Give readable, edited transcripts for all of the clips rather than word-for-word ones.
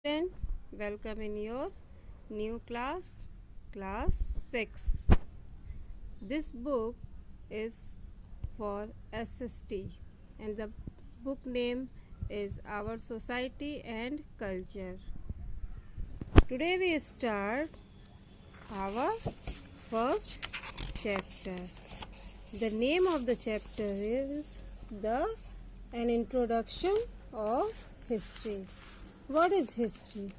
Student, welcome in your new class, class 6. This book is for SST and the book name is Our Society and Culture. Today we start our first chapter. The name of the chapter is an introduction of history. What is history?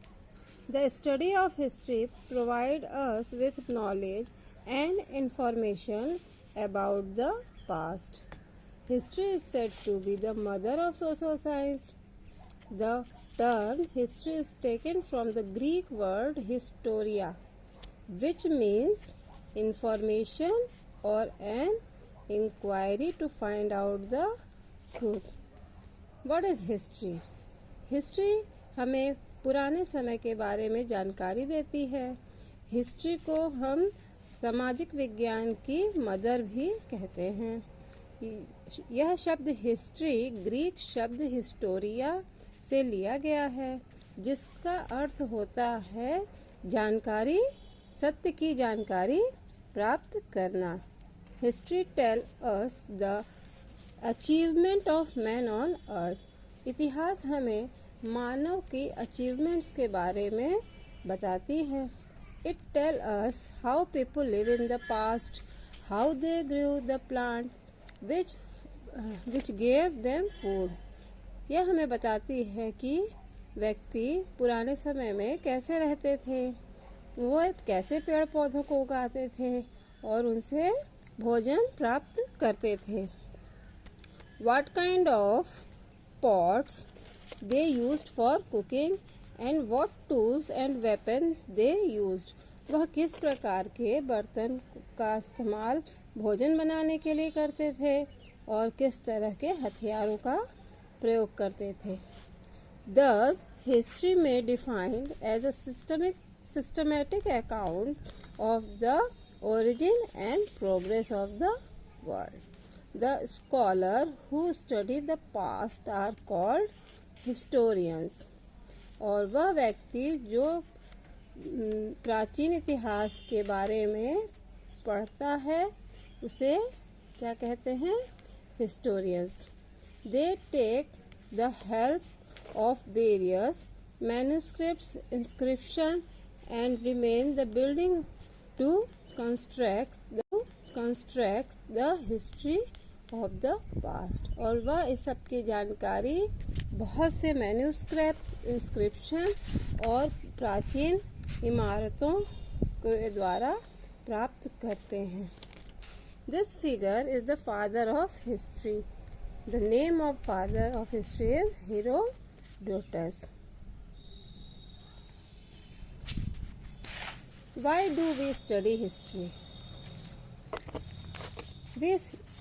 The study of history provides us with knowledge and information about the past. History is said to be the mother of social science. The term history is taken from the Greek word historia, which means information or an inquiry to find out the truth. What is history? History हमें पुराने समय के बारे में जानकारी देती है। History को हम सामाजिक विज्ञान की मदर भी कहते हैं। यह शब्द हिस्ट्री ग्रीक शब्द हिस्टोरिया से लिया गया है, जिसका अर्थ होता है जानकारी, सत्य की जानकारी प्राप्त करना। History tell us the achievement of man on earth. इतिहास हमें मानव की अचीवमेंट्स के बारे में बताती है। It tell us how people live in the past, how they grew the plant which gave them food. यह हमें बताती है कि व्यक्ति पुराने समय में कैसे रहते थे, वो कैसे पेड़ पौधों को उगाते थे और उनसे भोजन प्राप्त करते थे। What kind of pots they used for cooking and what tools and weapons they used। वह किस प्रकार के बर्तन का इस्तेमाल भोजन बनाने के लिए करते थे और किस तरह के हथियारों का प्रयोग करते थे। Thus, history may be defined as a systematic account of the origin and progress of the world. The scholars who study the past are called historians। और वह व्यक्ति जो प्राचीन इतिहास के बारे में पढ़ता है उसे क्या कहते हैं? historians। They take the help of various manuscripts, inscription and remain the building to construct the history of the past. और वह इस सब की जानकारी बहुत से मैन्यूस्क्रिप्ट, इंस्क्रिप्शन और प्राचीन इमारतों के द्वारा प्राप्त करते हैं। This figure is the father of history. The name of father of history is Herodotus. Why do we study history? We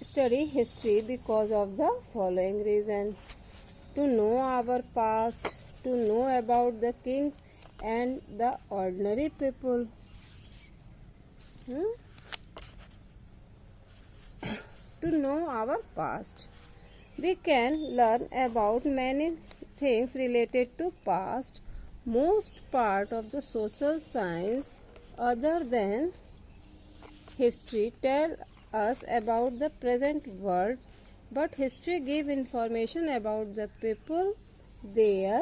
study history because of the following reason: to know our past, to know about the kings and the ordinary people, to know our past. We can learn about many things related to past. Most part of the social science other than history tell us about the present world, but history give information about the people, their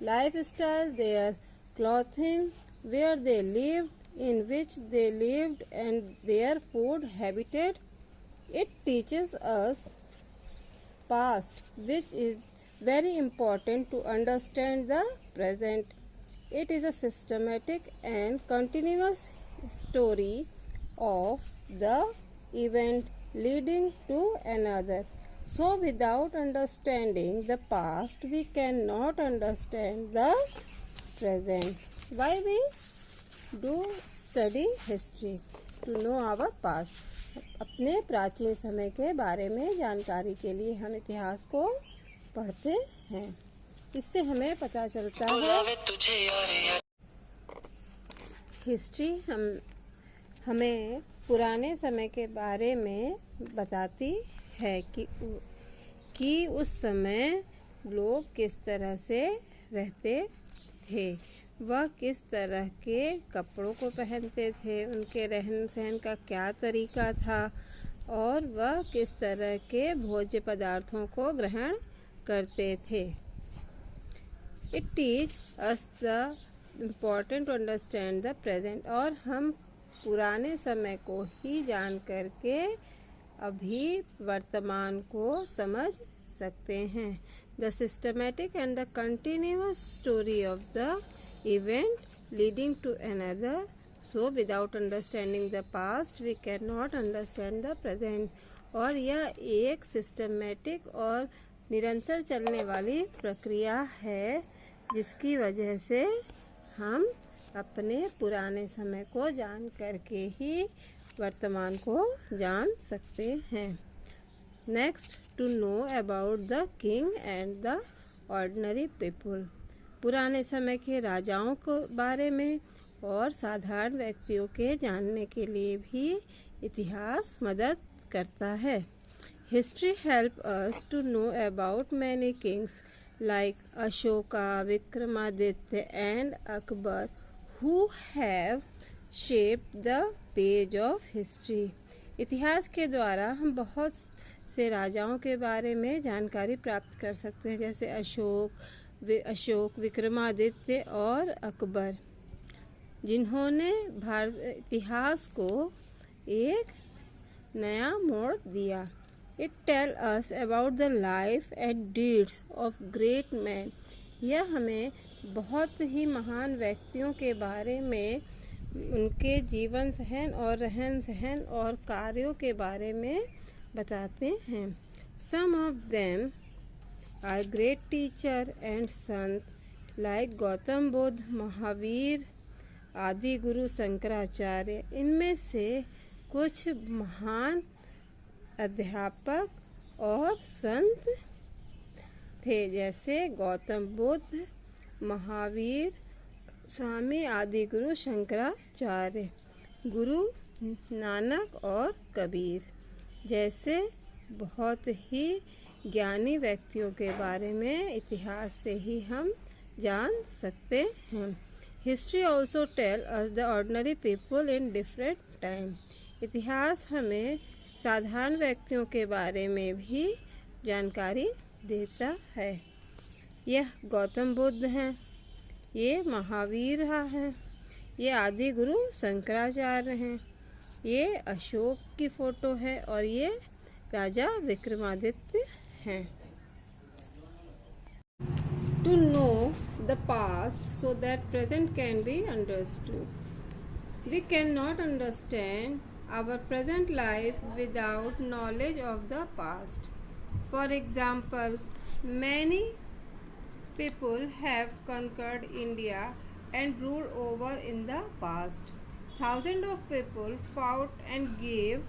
lifestyle, their clothing, where they lived, in which they lived, and their food habitat. It teaches us past, which is very important to understand the present. It is a systematic and continuous story of the event leading to another. So without understanding the past, we cannot understand the present. Why we do study history? To know our past. अपने प्राचीन समय के बारे में जानकारी के लिए हम इतिहास को पढ़ते हैं। इससे हमें पता चलता है हिस्ट्री हमें पुराने समय के बारे में बताती है कि उस समय लोग किस तरह से रहते थे, वह किस तरह के कपड़ों को पहनते थे, उनके रहन सहन का क्या तरीका था और वह किस तरह के भोज्य पदार्थों को ग्रहण करते थे। It teach us the important to understand the present, और हम पुराने समय को ही जान करके अभी वर्तमान को समझ सकते हैं। The systematic and the continuous story of the event leading to another, so without understanding the past we can not understand the present. और यह एक सिस्टमेटिक और निरंतर चलने वाली प्रक्रिया है जिसकी वजह से हम अपने पुराने समय को जान करके ही वर्तमान को जान सकते हैं। Next, to know about the king and the ordinary people. पुराने समय के राजाओं के बारे में और साधारण व्यक्तियों के जानने के लिए भी इतिहास मदद करता है। History help us to know about many kings like Ashoka, Vikramaditya and Akbar who have shaped the page of history। इतिहास के द्वारा हम बहुत से राजाओं के बारे में जानकारी प्राप्त कर सकते हैं, जैसे अशोक, विक्रमादित्य और अकबर, जिन्होंने भारत इतिहास को एक नया मोड़ दिया। It tell us about the life and deeds of great man. यह हमें बहुत ही महान व्यक्तियों के बारे में, उनके जीवन सहन और रहन सहन और कार्यों के बारे में बताते हैं। Some of them are great teacher and sant like Gautam Buddha, Mahavir, Adi Guru Shankaracharya. इनमें से कुछ महान अध्यापक और संत थे, जैसे गौतम बुद्ध, महावीर, स्वामी आदि गुरु शंकराचार्य, गुरु नानक और कबीर जैसे बहुत ही ज्ञानी व्यक्तियों के बारे में इतिहास से ही हम जान सकते हैं। History also tell us the ordinary people in different time. इतिहास हमें साधारण व्यक्तियों के बारे में भी जानकारी देता है। यह गौतम बुद्ध हैं, ये महावीर हैं, ये आदि गुरु शंकराचार्य हैं, ये अशोक की फोटो है और ये राजा विक्रमादित्य हैं। To know the past so that present can be understood. We can not understand our present life without knowledge of the past. For example, many people have conquered India and ruled over in the past. Thousands of people fought and gave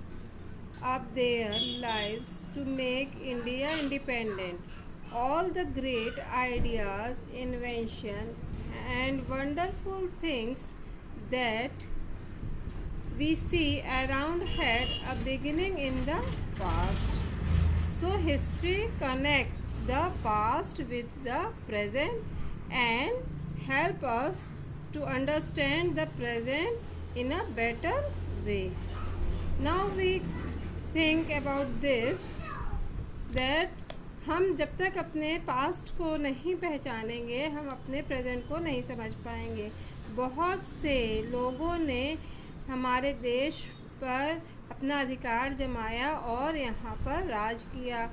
up their lives to make India independent. All the great ideas, inventions and wonderful things that we see around had a beginning in the past. So history connects the past with the present and help us to understand the present in a better way. Now we think about this, that हम जब तक अपने past को नहीं पहचानेंगे हम अपने present को नहीं समझ पाएंगे। बहुत से लोगों ने हमारे देश पर अपना अधिकार जमाया और यहाँ पर राज किया।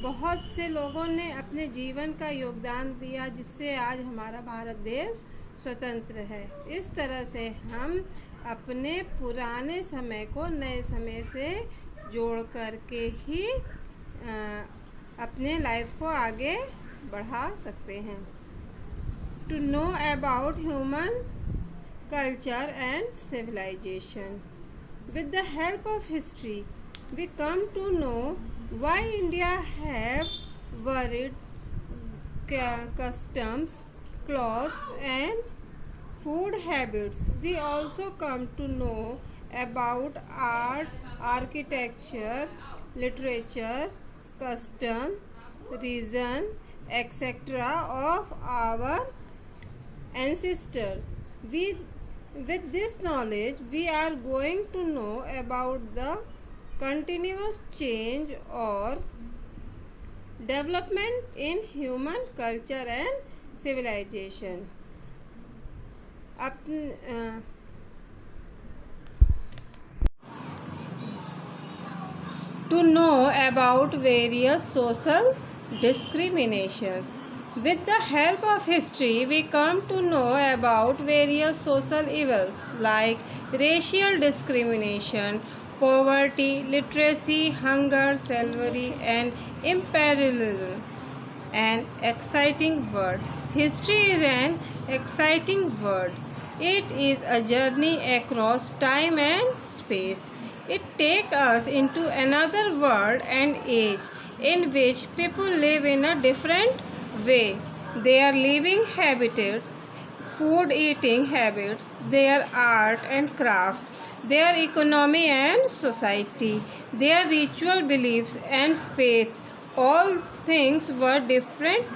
बहुत से लोगों ने अपने जीवन का योगदान दिया जिससे आज हमारा भारत देश स्वतंत्र है। इस तरह से हम अपने पुराने समय को नए समय से जोड़ करके ही अपने लाइफ को आगे बढ़ा सकते हैं। To know about human culture and civilization. With the help of history, we come to know why India have varied customs, clothes and food habits. We also come to know about art, architecture, literature, custom, reason, etc. of our ancestor. With this knowledge, we are going to know about the continuous change or development in human culture and civilization. To know about various social discriminations. With the help of history, we come to know about various social evils like racial discrimination, poverty, literacy, hunger, slavery, and imperialism. An exciting word. History is an exciting word. It is a journey across time and space. It takes us into another world and age in which people live in a different way. Their living habitats, food eating habits, their art and craft, their economy and society, their ritual beliefs and faith, all things were different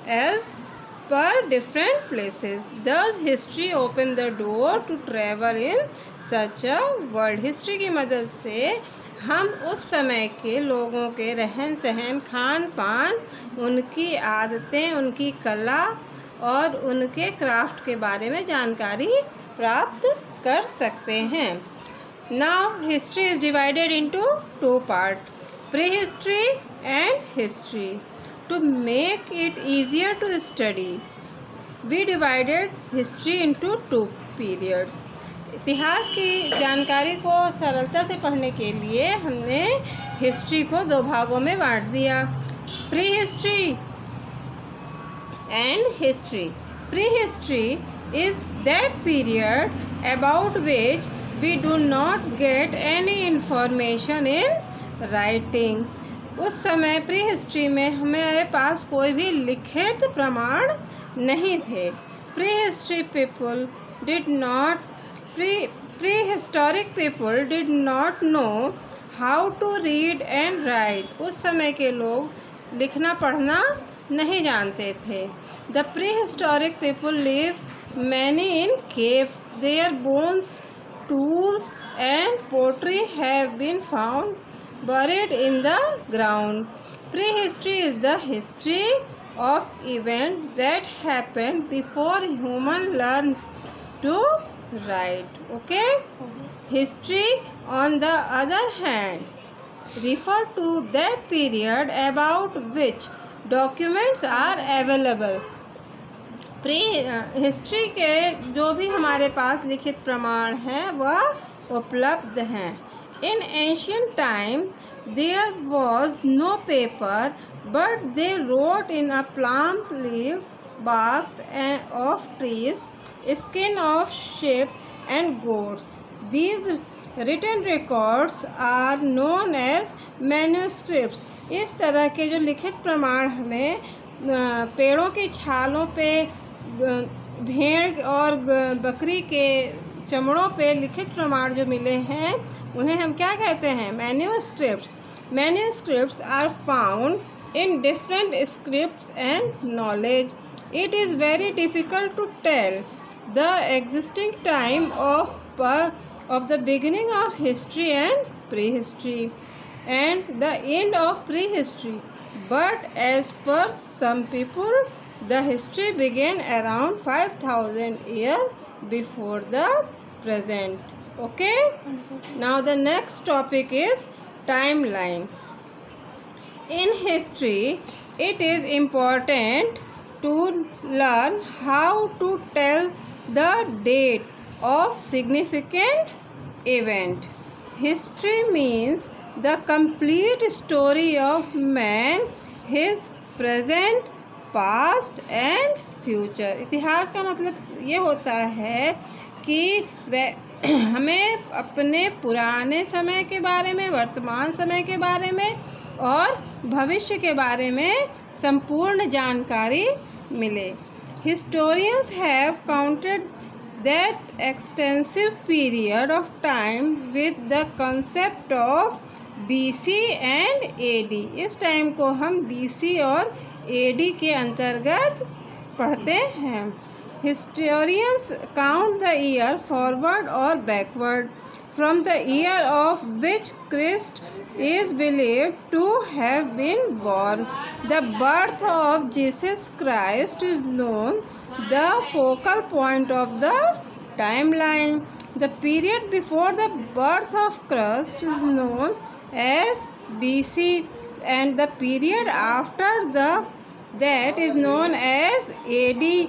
as per different places. Thus history opened the door to travel in such a world. History की मदद से हम उस समय के लोगों के रहन सहन, खान पान, उनकी आदतें, उनकी कला और उनके क्राफ्ट के बारे में जानकारी प्राप्त कर सकते हैं. Now history is divided into two parts, prehistory and history. To make it easier to study, we divided history into two periods. इतिहास की जानकारी को सरलता से पढ़ने के लिए हमने हिस्ट्री को दो भागों में बांट दिया, prehistory and history. Prehistory is that period about which we do not get any information in writing. उस समय प्री हिस्ट्री में हमारे पास कोई भी लिखित प्रमाण नहीं थे. Pre history people did not prehistoric people did not know how to read and write. उस समय के लोग लिखना पढ़ना नहीं जानते थे. The prehistoric people lived many in caves. Their bones, tools and pottery have been found buried in the ground. Prehistory is the history of events that happened before humans learned to write. Okay? History, on the other hand, refer to that period about which documents are available. History के जो भी हमारे पास लिखित प्रमाण हैं वह उपलब्ध हैं. In ancient time there was no paper, but they wrote in a palm leaf, barks of trees, skin of sheep and goats. These written records are known as manuscripts. इस तरह के जो लिखित प्रमाण हमें पेड़ों की छालों पे, भेड़ और बकरी के चमड़ों पे लिखित प्रमाण जो मिले हैं उन्हें हम क्या कहते हैं? Manuscripts. Manuscripts are found in different scripts and knowledge. It is very difficult to tell the existing time of the beginning of history and prehistory and the end of prehistory. But as per some people, the history began around 5,000 years before the present. Okay? Now the next topic is timeline. In history, it is important to learn how to tell the date of significant event. History means the complete story of man, his present, past and future. इतिहास का मतलब ये होता है कि हमें अपने पुराने समय के बारे में, वर्तमान समय के बारे में और भविष्य के बारे में संपूर्ण जानकारी मिले. Historians have counted that extensive period of time with the concept of BC and AD. इस टाइम को हम BC और AD के अंतर्गत पढ़ते हैं. Historians count the year forward or backward from the year of which Christ is believed to have been born. The birth of Jesus Christ is known the focal point of the timeline. The period before the birth of Christ is known as BC, and the period after that is known as AD,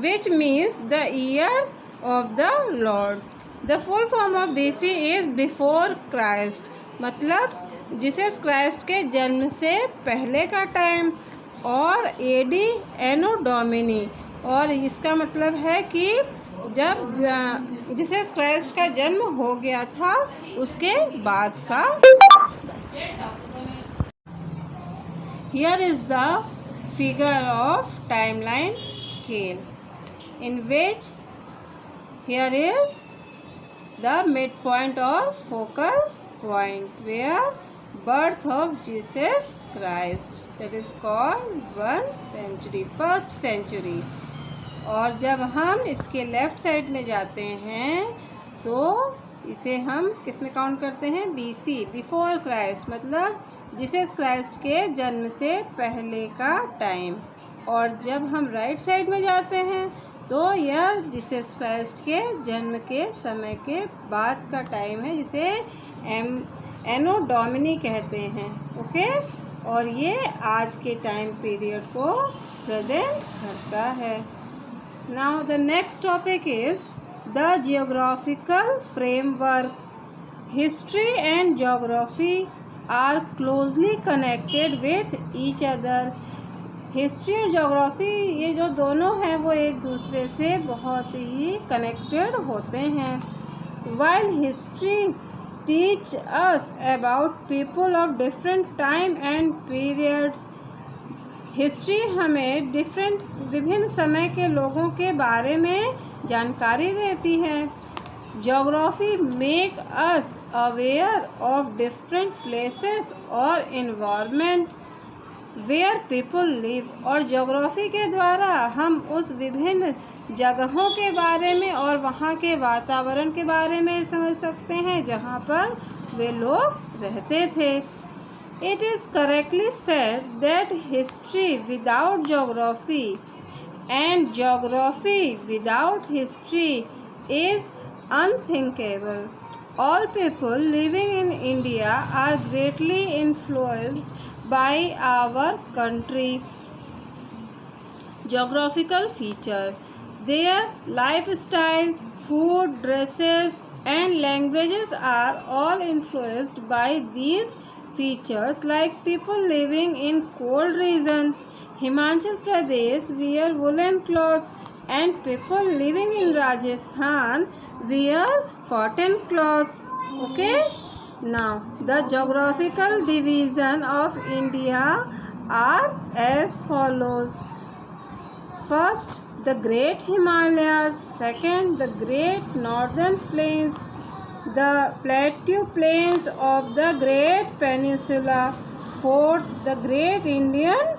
which means the year of the Lord. The full form of BC is before Christ, मतलब Jesus Christ के जन्म से पहले का time, और AD एनो Duminy, और इसका मतलब है कि जब जीसस क्राइस्ट का जन्म हो गया था उसके बाद का। Here is the figure of timeline scale, in which here is the midpoint of focal point where birth of Jesus Christ, that is called 1 century, first century। और जब हम इसके लेफ्ट साइड में जाते हैं तो इसे हम किस में काउंट करते हैं? BC, बिफोर क्राइस्ट, मतलब जीसस क्राइस्ट के जन्म से पहले का टाइम। और जब हम राइट साइड में जाते हैं तो यह जीसस क्राइस्ट के जन्म के समय के बाद का टाइम है, जिसे एनो डोमिनी कहते हैं। ओके, और ये आज के टाइम पीरियड को प्रेजेंट करता है। Now the next topic is the geographical framework. History and geography are closely connected with each other. History और ज्योग्राफी, ये जो दोनों हैं वो एक दूसरे से बहुत ही कनेक्टेड होते हैं। While history teach us about people of different time and periods, history हमें विभिन्न समय के लोगों के बारे में जानकारी देती है। Geography make us aware of different places और इन्वायरमेंट वेयर पीपल लिव, और ज्योग्राफी के द्वारा हम उस विभिन्न जगहों के बारे में और वहाँ के वातावरण के बारे में समझ सकते हैं जहाँ पर वे लोग रहते थे। It is correctly said that history without geography and geography without history is unthinkable. All people living in India are greatly influenced by our country geographical feature. Their lifestyle, food, dresses and languages are all influenced by these features. Like people living in cold region, Himachal Pradesh wear woolen clothes, and people living in Rajasthan wear cotton clothes. Okay, now the geographical division of India are as follows. First, the Great Himalayas. Second, the Great Northern Plains, the Plateau Plains of the Great Peninsula. Fourth, the Great Indian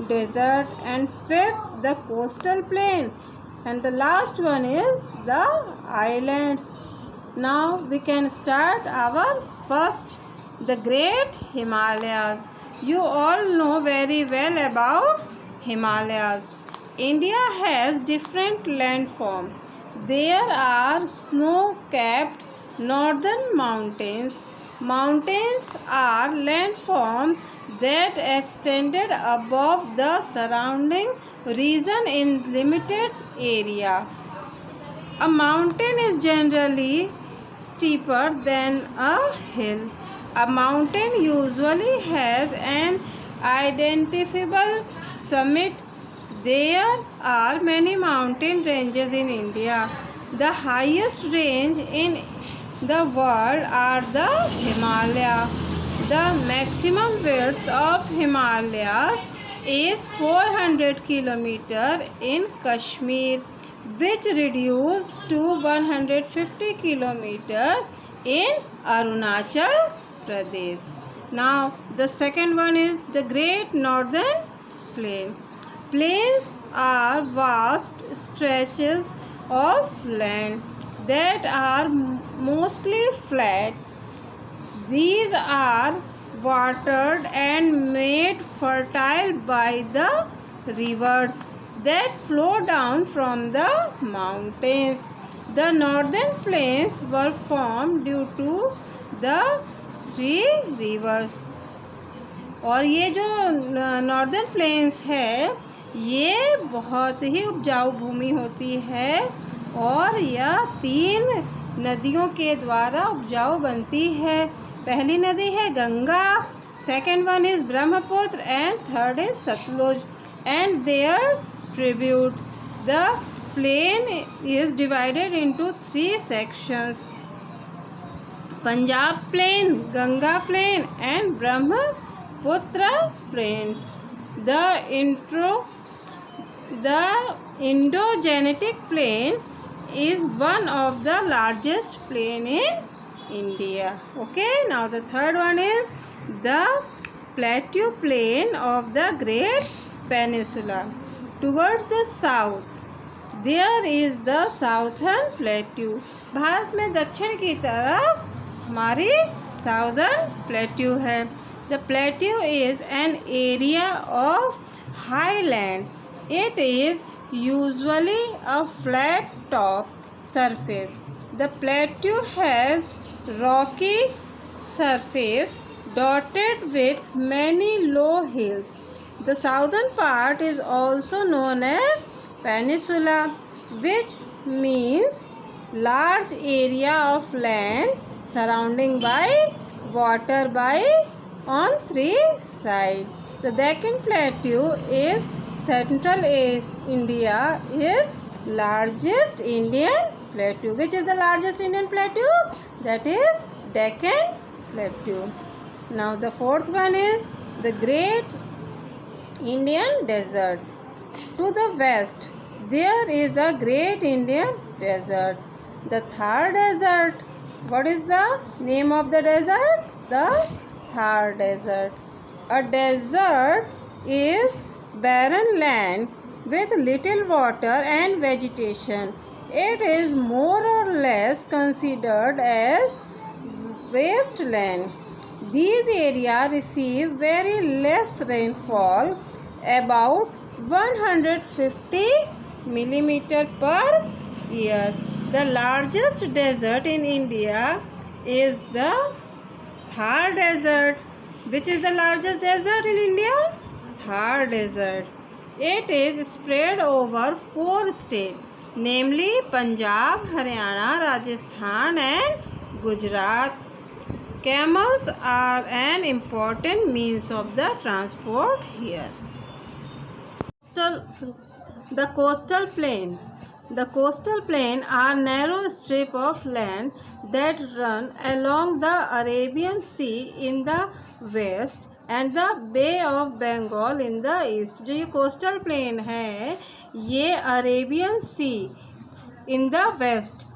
Desert. And fifth, the Coastal Plain. And the last one is the islands. Now we can start our first, the Great Himalayas. You all know very well about Himalayas. India has different landforms. There are snow-capped northern mountains. Mountains are landforms that extended above the surrounding region in limited area. A mountain is generally steeper than a hill. A mountain usually has an identifiable summit. There are many mountain ranges in India. The highest range in the world are the Himalayas. The maximum width of Himalayas is 400 km in Kashmir, which reduced to 150 km in Arunachal Pradesh. Now the second one is the Great Northern Plain. Plains are vast stretches of land that are mostly flat. These are watered and made fertile by the rivers that flow down from the mountains. The northern plains were formed due to the three rivers. और ये जो northern plains है ये बहुत ही उपजाऊ भूमि होती है और यह 3 नदियों के द्वारा उपजाऊ बनती है। पहली नदी है Ganga, second one is Brahmaputra and third is Sutlej and their tributes. The plain is divided into 3 sections: Punjab plain, Ganga plain and Brahmaputra plains. The Indo-Gangetic Plain is one of the largest plain in India. Okay, now the third one is the Plateau Plain of the Great Peninsula. Towards the south, there is the Southern Plateau. Bharat में दक्षिण की तरफ हमारी Southern Plateau है. The plateau is an area of highland. It is usually a flat top surface. The plateau has rocky surface dotted with many low hills. The southern part is also known as peninsula, which means large area of land surrounding by water by on 3 sides. The Deccan Plateau is Central India is largest Indian plateau. Which is the largest Indian plateau? That is Deccan Plateau. Now the fourth one is the Great Indian Desert. To the west there is a Great Indian Desert. The Thar Desert. What is the name of the desert? The Thar Desert. A desert is barren land with little water and vegetation. It is more or less considered as wasteland. These areas receive very less rainfall, about 150 millimeter per year. The largest desert in India is the Thar Desert. Which is the largest desert in India? Thar Desert. It is spread over 4 states, namely Punjab, Haryana, Rajasthan and Gujarat. Camels are an important means of the transport here. The coastal plain. The coastal plain are narrow strip of land that run along the Arabian Sea in the west and the Bay of Bengal in the east. जो ये coastal plain है ये Arabian Sea in the west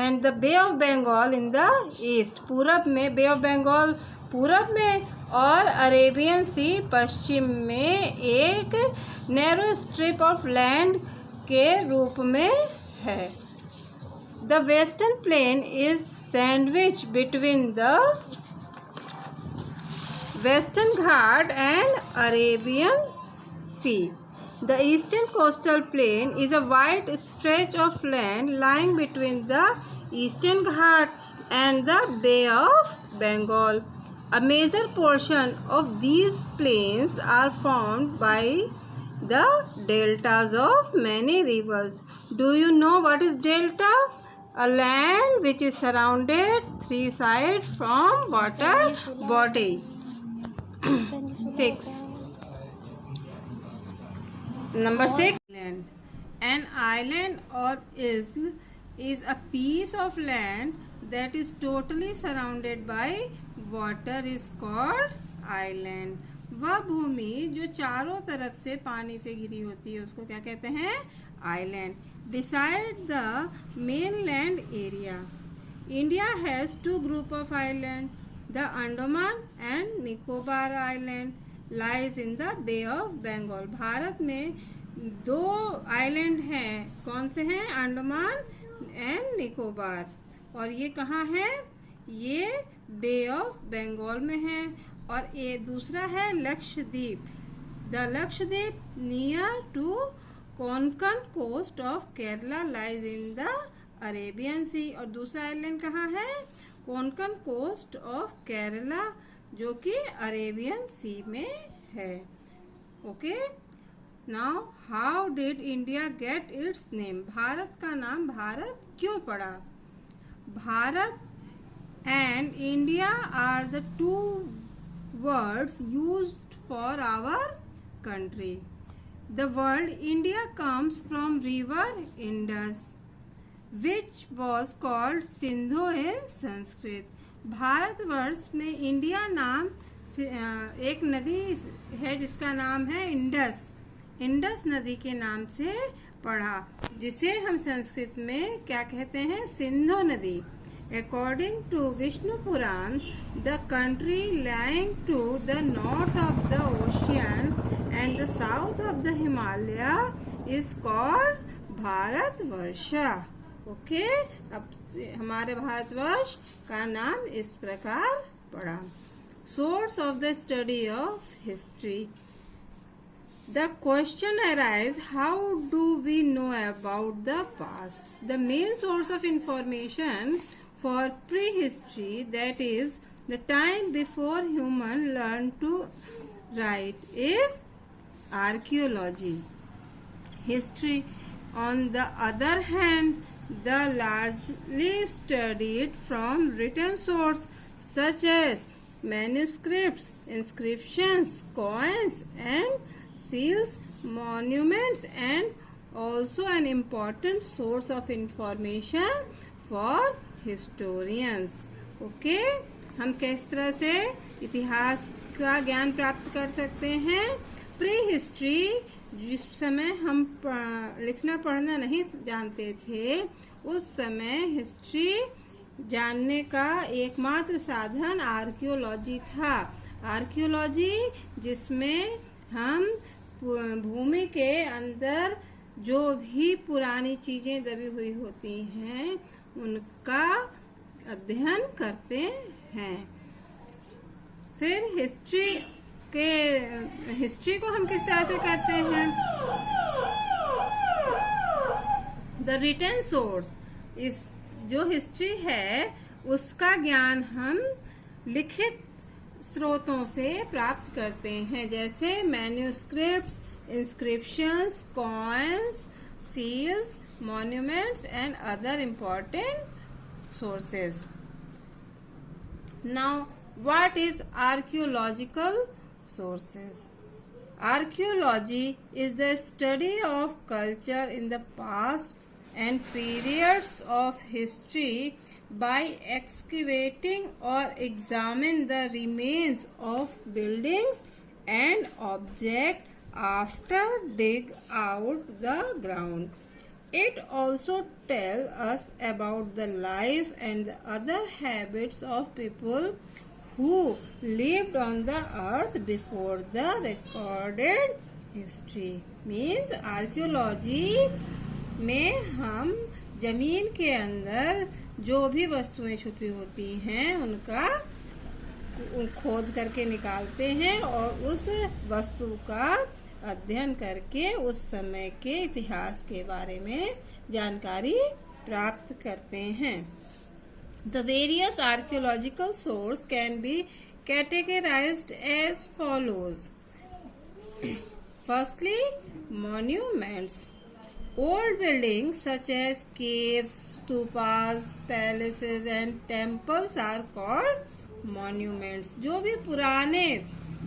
and the Bay of Bengal in the east. पूरब में Bay of Bengal पूरब में और Arabian Sea पश्चिम में एक narrow strip of land के रूप में है. The western plain is sandwiched between the Western Ghat and Arabian Sea. The eastern coastal plain is a wide stretch of land lying between the Eastern Ghat and the Bay of Bengal. A major portion of these plains are formed by the deltas of many rivers. Do you know what is delta? A land which is surrounded 3 sides from water body. 6. Number 6. An island or isle is a piece of land that is totally surrounded by water is called island. वह भूमि जो चारों तरफ से पानी से घिरी होती है उसको क्या कहते हैं? Island. Beside the mainland area, India has 2 groups of islands, the Andaman and Nicobar Island, lies in the Bay of Bengal. Bharat में 2 आइलैंड हैं. कौन से हैं? अंडमान एंड निकोबार. और ये कहाँ है? ये बे ऑफ बंगाल में है. और ये दूसरा है Lakshadweep. The Lakshadweep near to Konkan coast of Kerala lies in the Arabian sea. और दूसरा आइलैंड कहाँ है? कोंकण कोस्ट ऑफ केरला, जो कि अरेबियन सी में है. Okay. Now how did India get its name? Bharat का नाम भारत क्यों पड़ा? Bharat and India are the 2 words used for our country. The word India comes from river Indus, which was called Sindhu in Sanskrit. Bharatvarsh में India नाम एक नदी है जिसका नाम है इंडस. इंडस नदी के नाम से पढ़ा, जिसे हम संस्कृत में क्या कहते हैं? सिंधु नदी. According to Vishnu Puran, the country lying to the north of the ocean and the south of the Himalaya is called Bharatvarsha. Okay? अब हमारे भारतवर्ष का नाम इस प्रकार पड़ा. Source of the study of history. The question arises, how do we know about the past? The main source of information for prehistory, that is the time before human learned to write, is archaeology. History, on the other hand, the largely studied from written source such as manuscripts, inscriptions, coins and seals, monuments, and also an important source of information for historians. Okay. हम किस तरह से इतिहास का ज्ञान प्राप्त कर सकते हैं? प्री हिस्ट्री, जिस समय हम लिखना पढ़ना नहीं जानते थे, उस समय हिस्ट्री जानने का एकमात्र साधन आर्कियोलॉजी था. आर्कियोलॉजी जिसमें हम भूमि के अंदर जो भी पुरानी चीजें दबी हुई होती हैं उनका अध्ययन करते हैं. फिर हिस्ट्री को हम किस तरह से करते हैं? The written source. इस जो हिस्ट्री है उसका ज्ञान हम लिखित स्रोतों से प्राप्त करते हैं, जैसे manuscripts, inscriptions, coins, seals, monuments and other important sources. Now, what is archaeological sources? Archaeology is the study of culture in the past and periods of history by excavating or examine the remains of buildings and objects after dig out the ground. It also tells us about the life and the other habits of people who lived on the earth before the recorded history. Means archaeology में हम जमीन के अंदर जो भी वस्तुएं छुपी होती हैं उनका खोद करके निकालते हैं और उस वस्तु का अध्ययन करके उस समय के इतिहास के बारे में जानकारी प्राप्त करते हैं. The various archaeological sources can be categorized as follows. Firstly, monuments. Old buildings such as caves, stupas, palaces and temples are called monuments. जो भी पुराने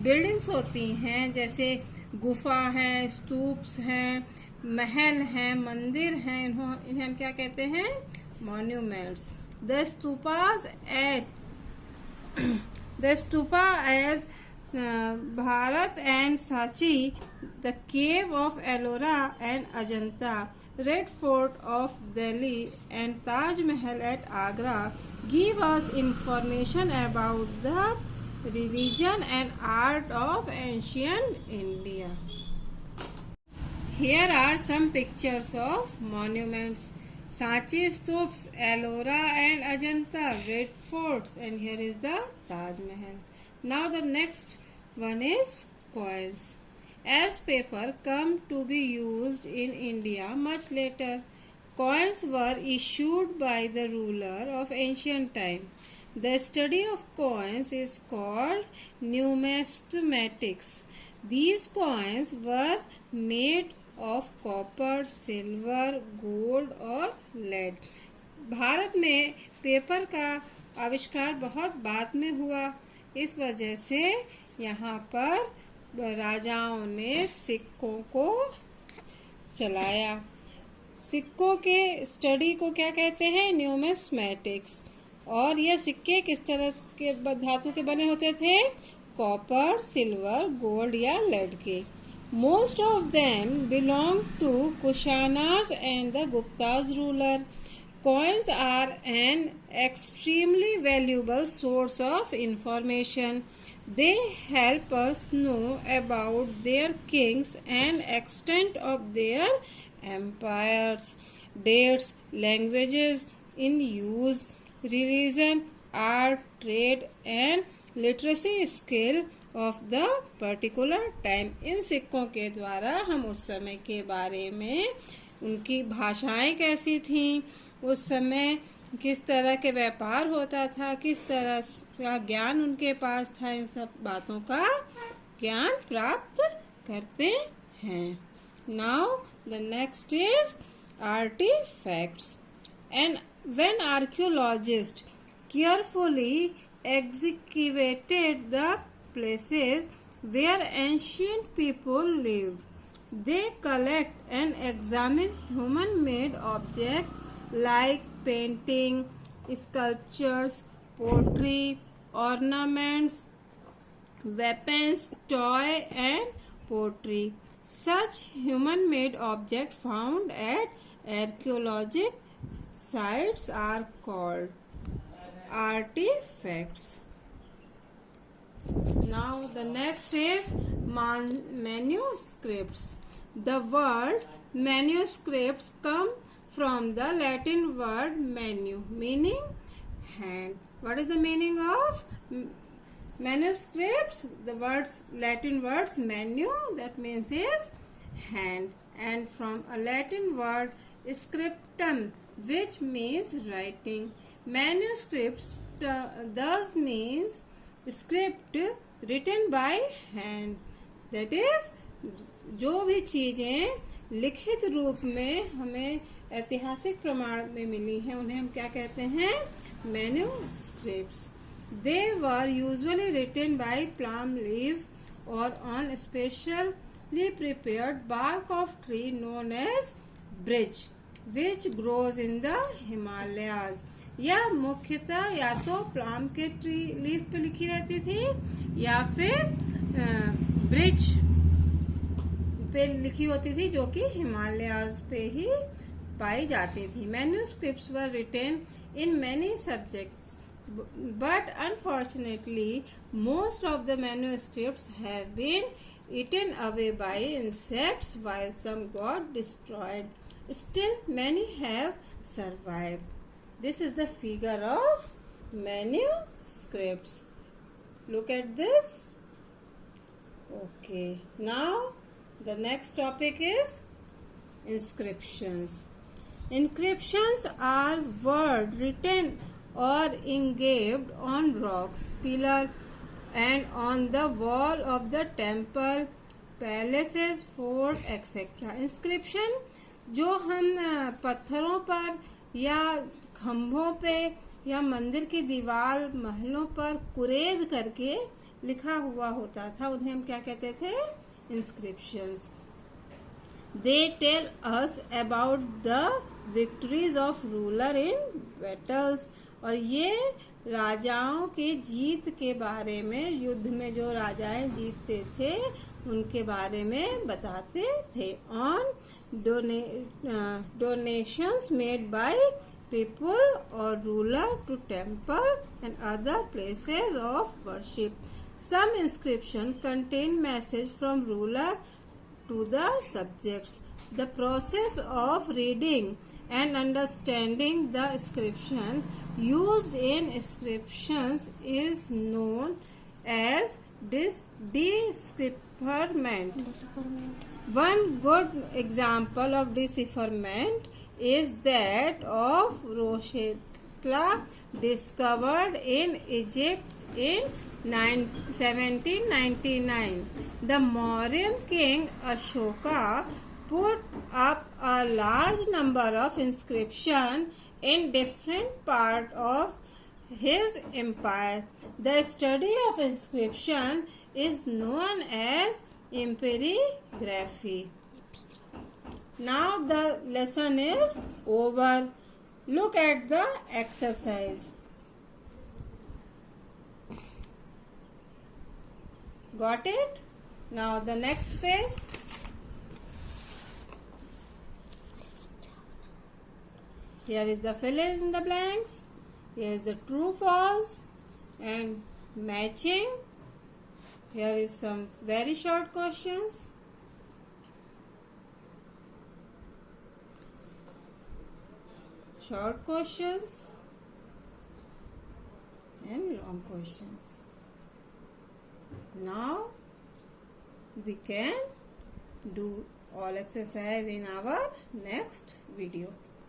बिल्डिंग्स होती हैं, जैसे गुफा हैं, स्तूप्स हैं, महल हैं, मंदिर हैं, इन्हें हम क्या कहते हैं? Monuments. The stupa as Bharat and Sanchi, the cave of Ellora and Ajanta, red fort of Delhi and Taj Mahal at Agra give us information about the religion and art of ancient India. Here are some pictures of monuments. Sanchi Stups, Ellora and Ajanta, great forts, and here is the Taj Mahal. Now the next one is coins. As paper come to be used in India much later, coins were issued by the ruler of ancient time. The study of coins is called numismatics. These coins were made of copper, silver, gold और lead. Bharat में paper का आविष्कार बहुत बाद में हुआ. इस वजह से यहाँ पर राजाओं ने सिक्कों को चलाया. सिक्कों के स्टडी को क्या कहते हैं? न्यूमिस्मेटिक्स. और ये सिक्के किस तरह के धातु के बने होते थे? कॉपर, सिल्वर, गोल्ड या लेड के. Most of them belong to Kushanas and the Gupta's ruler. Coins are an extremely valuable source of information. They help us know about their kings and extent of their empires, dates, languages in use, religion, art, trade and literacy skill of the particular time. इन सिक्कों के द्वारा हम उस समय के बारे में, उनकी भाषाएं कैसी थीं, उस समय किस तरह के व्यापार होता था, किस तरह का ज्ञान उनके पास था, इन सब बातों का ज्ञान प्राप्त करते हैं. Now the next is artifacts. And when archaeologist carefully excavated the places where ancient people lived, they collect and examine human-made objects like painting, sculptures, pottery, ornaments, weapons, toy and pottery. Such human-made objects found at archaeological sites are called artifacts. Now the next is manuscripts. The word manuscripts come from the Latin word manu, meaning hand. What is the meaning of manuscripts? The Latin words manu, that means is hand, and from a Latin word scriptum, which means writing. Manuscripts thus means script written by hand. That is, जो भी चीजें लिखित रूप में हमें ऐतिहासिक प्रमाण में मिली हैं, उन्हें हम क्या कहते हैं? Manuscripts. They were usually written by palm leaf or on specially prepared bark of tree known as birch, which grows in the Himalayas. यह मुख्यतः या तो प्लाम के ट्री लीफ पे लिखी रहती थी या फिर ब्रिज पे लिखी होती थी, जो कि हिमालयाज पे ही पाई जाती थी. Manuscripts were written in many subjects, but unfortunately most of the manuscripts have been eaten away by insects while some got destroyed. Still many have survived. This is the figure of manuscripts. Look at this. Okay. Now the next topic is inscriptions. Inscriptions are words written or engraved on rocks, pillar and on the wall of the temple, palaces, fort, etc. Inscription जो हम पत्थरों पर या खंभों पे या मंदिर की दीवार, महलों पर कुरेद करके लिखा हुआ होता था, उन्हें हम क्या कहते थे? Inscriptions. They tell us about the victories of ruler in battles. और ये राजाओं के जीत के बारे में, युद्ध में जो राजाएं जीतते थे उनके बारे में बताते थे. On donations made by people or ruler to temple and other places of worship. Some inscriptions contain message from ruler to the subjects. The process of reading and understanding the inscription used in inscriptions is known as decipherment. One good example of decipherment is that of Rosetta, discovered in Egypt in 1799. The Mauryan king Ashoka put up a large number of inscriptions in different parts of his empire. The study of inscription is known as epigraphy. Now the lesson is over. Look at the exercise. Got it? Now the next page. Here is the fill in the blanks. Here is the true false and matching. Here is some very short questions. Short questions and long questions. Now we can do all exercise in our next video.